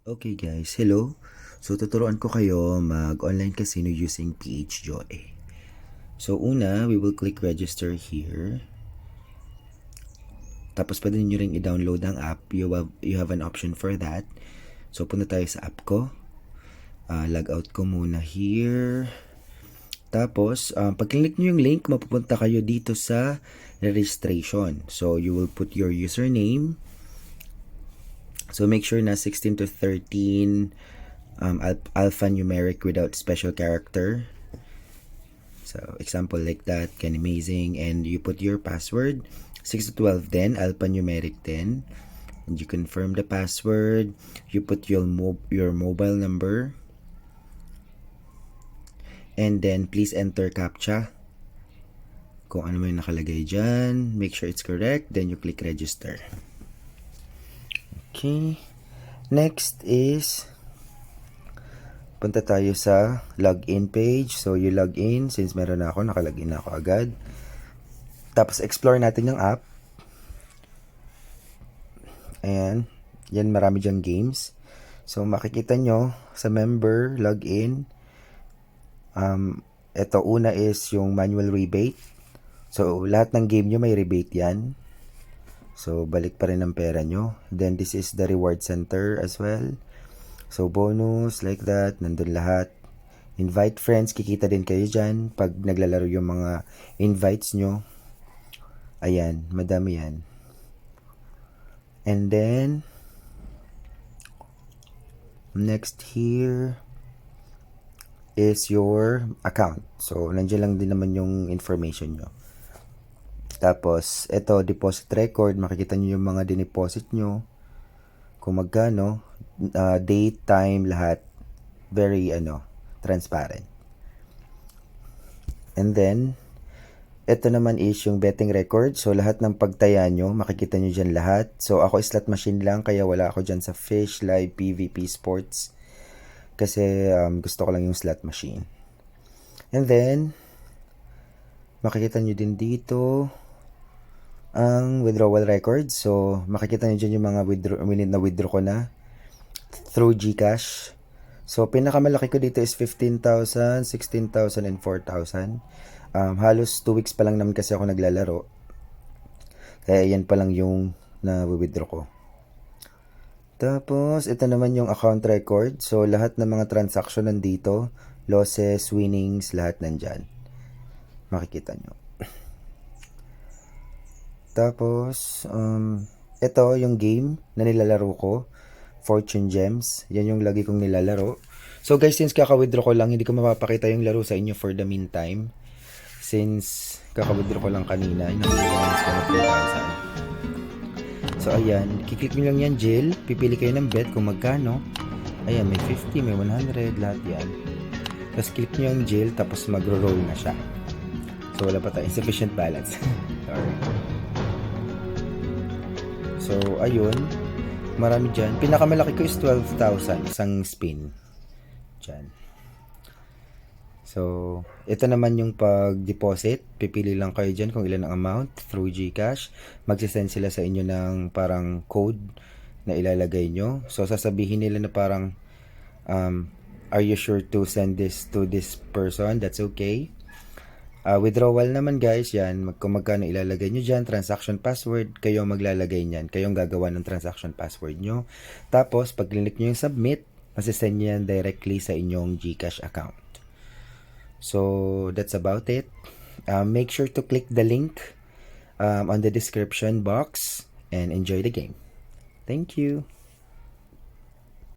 Okay guys, hello. So tuturuan ko kayo mag-online casino using PHJoy. So una, we will click register here. Tapos pwede nyo rin i-download ang app. You have an option for that. So punta tayo sa app ko. Log out ko muna here. Tapos, pag click nyo yung link, mapupunta kayo dito sa registration. So you will put your username. So make sure na 16 to 13 alphanumeric without special character. So example like that, can amazing, and you put your password 6 to 12 then alphanumeric then, and you confirm the password. You put your mobile number, and then please enter CAPTCHA. Kung ano may nakalagay dyan, make sure it's correct, then you click register. Okay, next is punta tayo sa login page. So you log in, since meron na ako, nakalagin na ako agad. Tapos explore natin yung app. Ayan, yan, marami dyan games. So makikita nyo sa member login, ito una is yung manual rebate. So lahat ng game nyo may rebate yan. So balik pa rin ang pera nyo. Then this is the reward center as well. So bonus, like that, nandun lahat. Invite friends, kikita din kayo dyan pag naglalaro yung mga invites nyo. Ayan, madami yan. And then next here is your account. So nandiyan lang din naman yung information nyo. Tapos, ito, deposit record. Makikita nyo yung mga dineposit nyo. Kung magkano, date, time, lahat. Very, transparent. And then, ito naman is yung betting record. So, lahat ng pagtaya nyo, makikita nyo dyan lahat. So, ako slot machine lang, kaya wala ako dyan sa Fish, Live, PVP, Sports. Kasi, gusto ko lang yung slot machine. And then, makikita nyo din dito ang withdrawal record. So makikita nyo dyan yung mga withdraw ko na through GCash. So pinakamalaki ko dito is 15,000, 16,000, and 4,000. Halos 2 weeks pa lang naman kasi ako naglalaro, kaya yan pa lang yung na-withdraw ko. Tapos ito naman yung account record. So lahat ng mga transaction nandito, losses, winnings, lahat nandyan, makikita nyo. Tapos, ito yung game na nilalaro ko, Fortune Gems. Yan yung lagi kong nilalaro. So guys, since kaka-withdraw ko lang, hindi ko mapapakita yung laro sa inyo for the meantime. Since kaka-withdraw ko lang kanina, in-balance ko na 3,000. So ayan, kiklik nyo lang yan, jail. Pipili kayo ng bet kung magkano. Ayan, may 50, may 100, lahat yan. Tapos click nyo yung jail, tapos magro-roll na siya. So wala pa tayo, insufficient balance. Sorry. So, ayun. Marami dyan. Pinakamalaki ko is 12,000. Isang spin. Dyan. So, ito naman yung pag-deposit. Pipili lang kayo dyan kung ilan ang amount through GCash. Magsisend sila sa inyo ng parang code na ilalagay nyo. So, sasabihin nila na parang, are you sure to send this to this person? That's okay. Withdrawal naman guys, yan, kung magkano ilalagay nyo dyan, transaction password, kayo maglalagay nyan, kayong gagawa ng transaction password nyo. Tapos, pag click nyo yung submit, masisend nyo yan directly sa inyong GCash account. So, that's about it. Make sure to click the link on the description box and enjoy the game. Thank you.